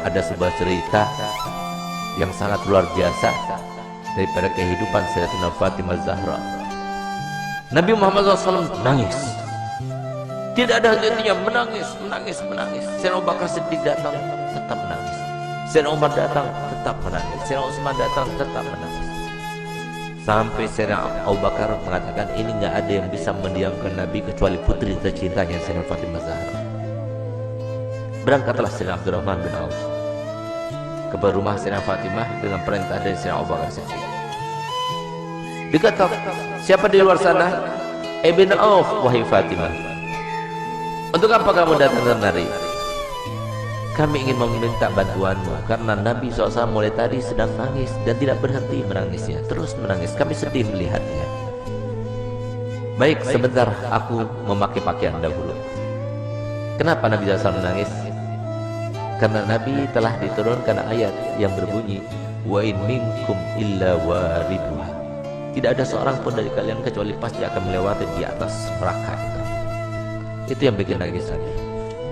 Ada sebuah cerita yang sangat luar biasa daripada kehidupan Sayyidatina Fatimah Zahra. Nabi Muhammad SAW nangis, tidak ada henti-hentinya, menangis. Sayyidina Abu Bakar Siddiq datang, tetap menangis. Sayyidina Umar datang, tetap menangis. Sayyidina Utsman datang, tetap menangis. Sampai Sayyidina Abu Bakar mengatakan, ini nggak ada yang bisa mendiamkan Nabi kecuali putri tercintanya Sayyidatina Fatimah Zahra. Berangkatlah Sayyidina Abdurrahman bin Auf ke rumah Sayyidatina Fatimah dengan perintah dari Sayyidina Abu Bakar Siddiq. Diketok, siapa di luar sana? Ibn Auf, wahai Fatimah. Untuk apa kamu datang kemari? Kami ingin meminta bantuanmu karena Nabi SAW mulai tadi sedang nangis dan tidak berhenti menangisnya, terus menangis. Kami sedih melihatnya. Baik, sebentar aku memakai pakaian dahulu. Kenapa Nabi SAW menangis? Karena Nabi telah diturunkan ayat yang berbunyi, wa in minkum illa wariduha. Tidak ada seorang pun dari kalian kecuali pasti akan melewati di atas neraka itu. Itu yang bikin nangis lagi.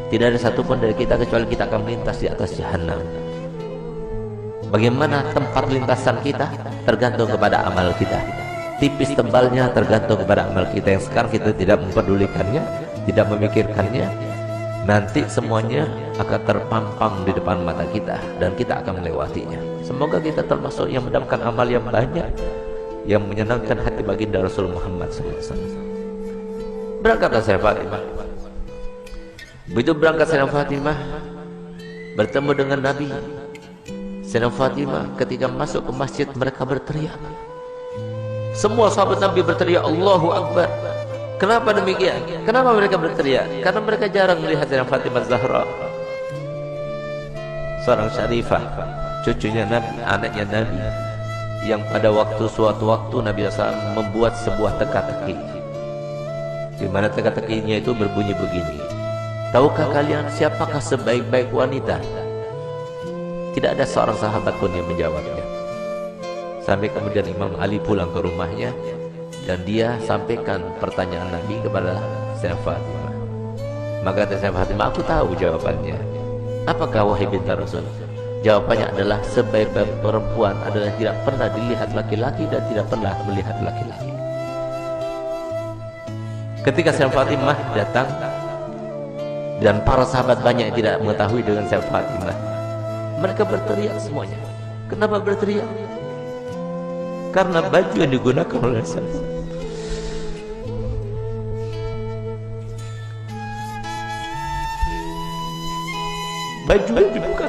Tidak ada satupun dari kita kecuali kita akan melintas di atas jahanam. Bagaimana tempat lintasan kita tergantung kepada amal kita. Tipis tebalnya tergantung kepada amal kita yang sekarang kita tidak mempedulikannya, tidak memikirkannya. Nanti semuanya akan terpampang di depan mata kita dan kita akan melewatinya. Semoga kita termasuk yang mendapatkan amal yang banyak, yang menyenangkan hati baginda Rasul Muhammad SAW. Berangkatlah Sayyidah Fatimah. Begitu berangkat Sayyidah Fatimah bertemu dengan Nabi. Sayyidah Fatimah ketika masuk ke masjid mereka berteriak. Semua sahabat Nabi berteriak Allahu Akbar. Kenapa demikian? Kenapa mereka berteriak? Karena mereka jarang melihat Sayyidah Fatimah Zahra, seorang syarifah, cucunya Nabi, anaknya Nabi, yang pada suatu waktu Nabi SAW membuat sebuah teka-teki, di mana teka-tekinya itu berbunyi begini. Tahukah kalian siapakah sebaik-baik wanita? Tidak ada seorang sahabat pun yang menjawabnya. Sampai kemudian Imam Ali pulang ke rumahnya dan dia sampaikan pertanyaan Nabi kepada Sayyidah Fatimah. Maka kata Sayyidah Fatimah, aku tahu jawabannya. Apakah wahai binti Rasul? Jawabannya adalah sebaik-baik perempuan adalah tidak pernah dilihat laki-laki dan tidak pernah melihat laki-laki. Ketika Sayyidah Fatimah datang dan para sahabat banyak yang tidak mengetahui dengan Sayyidah Fatimah, mereka berteriak semuanya. Kenapa berteriak? Karena baju yang digunakan oleh Sayyidah, baju yang dibuka,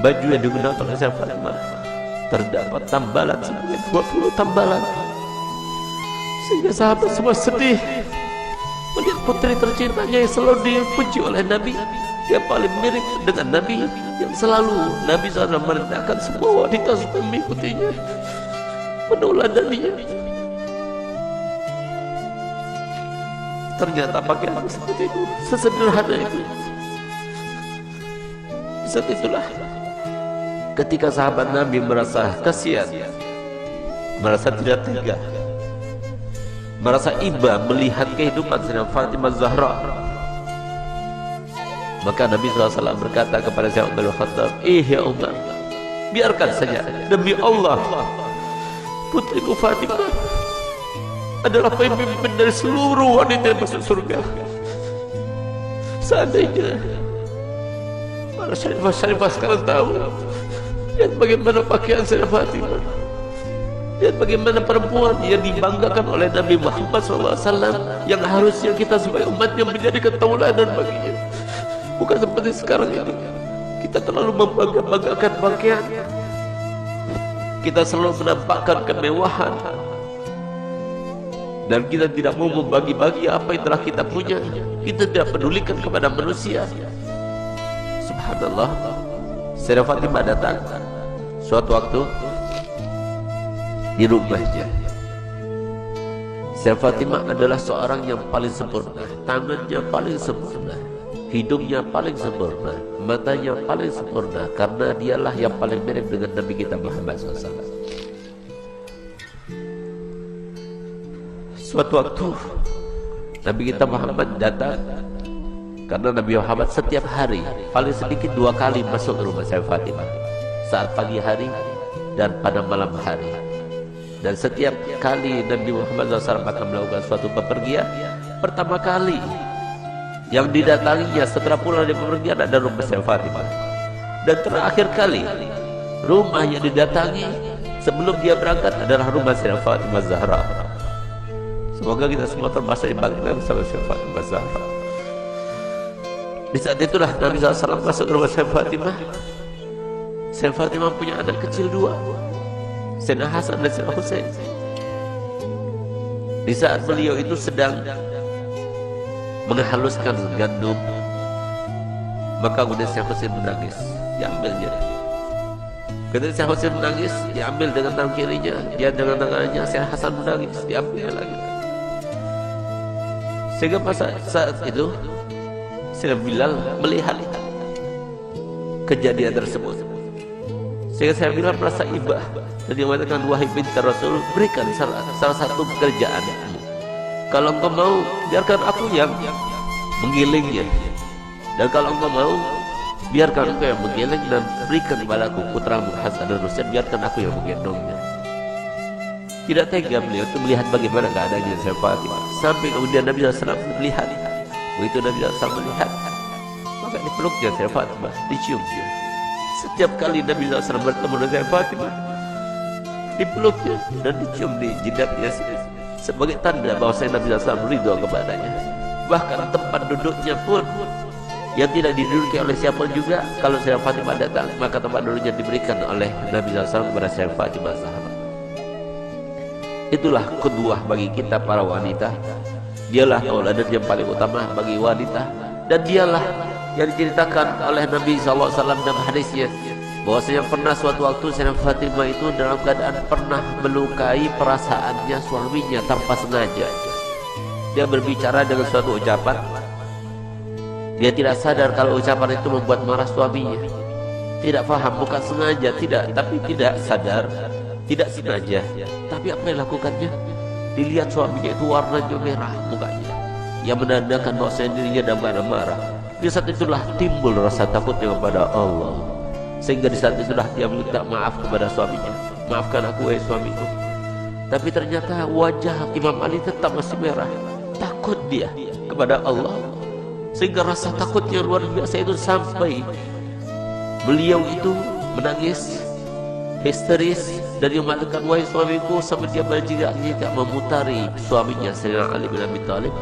baju yang digunakan oleh Sayyidah Fatimah terdapat tambalan sebanyak 20 tambalan, sehingga sahabat semua sedih melihat putri tercintanya yang selalu dipuji oleh Nabi, yang paling mirip dengan Nabi, yang selalu Nabi SAW merendahkan semua wanita supaya mengikutinya, meneladaninya. Ternyata pakaian seperti itu, sesederhana itu. Saat itulah ketika sahabat Nabi merasa kasihan, merasa tidak tega, merasa iba melihat kehidupan Sayyidah Fatimah Zahra, maka Nabi SAW berkata kepada Sayyidina Umar bin Khattab, ya Umar, biarkan saja, demi Allah putriku Fatimah adalah pemimpin dari seluruh wanita yang masuk surga. Seandainya para syarifah sekarang tahu, lihat bagaimana pakaian Sayyidah Fatimah, lihat bagaimana perempuan yang dibanggakan oleh Nabi Muhammad SAW, yang harusnya kita sebagai umatnya menjadi tauladan baginya. Bukan seperti sekarang ini, kita terlalu membanggakan pakaian, kita selalu menampakkan kemewahan, dan kita tidak mau membagi-bagi apa yang telah kita punya. Kita tidak pedulikan kepada manusia. Subhanallah, Sayyidah Fatimah datang suatu waktu di rumahnya. Sayyidah Fatimah adalah seorang yang paling sempurna, tangannya paling sempurna, hidungnya paling sempurna, matanya paling sempurna, karena dialah yang paling mirip dengan Nabi kita Muhammad SAW. Suatu waktu Nabi kita Muhammad datang, karena Nabi Muhammad setiap hari paling sedikit 2 kali masuk ke rumah saya Fatimah, saat pagi hari dan pada malam hari. Dan setiap kali Nabi Muhammad SAW akan melakukan suatu bepergian, pertama kali yang didatanginya setelah pulang dari bepergian ada rumah saya Fatimah. Dan terakhir kali rumah yang didatangi sebelum dia berangkat adalah rumah saya Fatimah Zahra. Semoga kita semua termasuk yang bangkit bersama saya Fatimah Zahra. Di saat itulah Nabi SAW masuk ke rumah saya Fatimah. Saya Fatimah punya anak kecil 2, Sayyidina Hasan dan Sayyidina Husain. Di saat beliau itu sedang menghaluskan gandum, maka kemudian Sayyidina Husain menangis, diambilnya. Ketika Sayyidina Husain menangis, diambil dengan tangan kirinya, dia dengan tangannya. Sayyidina Hasan menangis, diambil lagi. Sehingga pada saat itu Sayyidina Bilal melihat kejadian tersebut. Sehingga saya bilang merasa ibah, dan dia mengatakan, wahai binti Rasul, berikan salah satu pekerjaanmu. Kalau engkau mau, biarkan aku yang menggilingnya, dan kalau engkau mau, biarkan engkau yang menggiling dan berikan kepadaku putramu Hasan dan Husain, biarkan aku yang menggendongnya. Tidak tega beliau untuk melihat bagaimana keadaannya saya Fatimah, sampai kemudian Nabi SAW melihat. Begitu Nabi SAW melihat, maka dipeluknya saya Fatimah, diciumnya. Setiap kali Nabi SAW bertemu dengan saya Fatimah, dipeluknya dan dicium di jidatnya sebagai tanda bahwa saya Nabi SAW ridho kepadanya. Bahkan tempat duduknya pun yang tidak diduduki oleh siapa juga, kalau saya Fatimah datang, maka tempat duduknya diberikan oleh Nabi SAW kepada saya Fatimah Zahra. Itulah kedua bagi kita para wanita. Dialah tauladan yang paling utama bagi wanita, dan dialah yang diceritakan oleh Nabi SAW dalam hadisnya, bahwasanya pernah suatu waktu Sayyidah Fatimah itu dalam keadaan pernah melukai perasaannya suaminya tanpa sengaja. Dia berbicara dengan suatu ucapan, dia tidak sadar kalau ucapan itu membuat marah suaminya. Tidak paham, bukan sengaja, tidak, tapi tidak sadar, tidak sengaja. Tapi apa yang lakukannya? Dilihat suaminya itu warnanya merah mukanya, yang menandakan bahwa dirinya dalam keadaan marah. Di saat itulah timbul rasa takutnya kepada Allah, sehingga di saat itulah dia minta maaf kepada suaminya. Maafkan aku wahai suamiku. Tapi ternyata wajah Imam Ali tetap masih merah. Takut dia kepada Allah, sehingga rasa takutnya luar biasa itu sampai beliau itu menangis histeris, dan dia mengatakan, wahai suamiku, sampai dia berjingak-jingak memutari suaminya Sayyidina Ali bin Abi Thalib.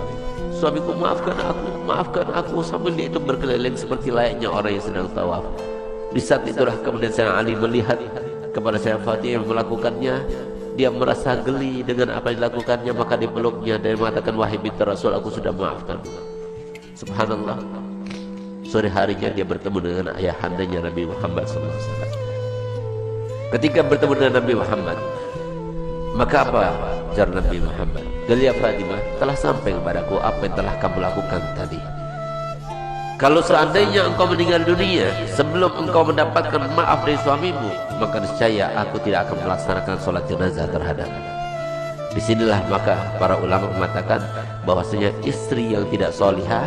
Suamiku, maafkan aku, sambil dia itu berkeliling seperti layaknya orang yang sedang tawaf. Di saat itulah kemudian Sayyidina Ali melihat kepada Sayyidah Fatimah yang melakukannya. Dia merasa geli dengan apa yang dilakukannya, maka dipeluknya dan mengatakan, wahai binti Rasul, aku sudah maafkan. Subhanallah, sore harinya dia bertemu dengan ayahandanya Nabi Muhammad SAW. Ketika bertemu dengan Nabi Muhammad, maka apa jar Nabi Muhammad? Ya Fatimah, telah sampai kepadaku apa yang telah kamu lakukan tadi. Kalau seandainya engkau meninggal dunia sebelum engkau mendapatkan maaf dari suamimu, maka niscaya aku tidak akan melaksanakan sholat jenazah terhadapmu. Disinilah maka para ulama mengatakan bahwasanya istri yang tidak solihah,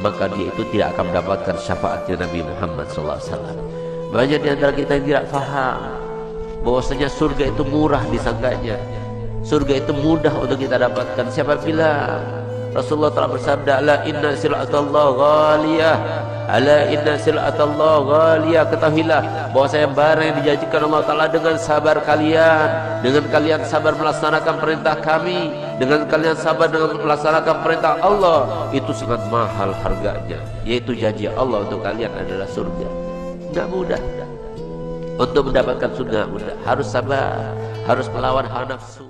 maka dia itu tidak akan mendapatkan syafaatnya Nabi Muhammad SAW. Banyak di antara kita yang tidak faham bahwasanya surga itu murah disangkanya, surga itu mudah untuk kita dapatkan. Siapa bilang? Rasulullah telah bersabda, ala inna sil'atallah ghaliyah, ala inna sil'atallah ghaliyah. Ketahuilah bahwasanya barang yang dijanjikan Allah Ta'ala dengan sabar kalian, dengan kalian sabar melaksanakan perintah kami, dengan kalian sabar dengan melaksanakan perintah Allah, itu sangat mahal harganya, yaitu janji Allah untuk kalian adalah surga. Tidak mudah untuk mendapatkan surga, mudah. Harus sabar, harus melawan hawa nafsu.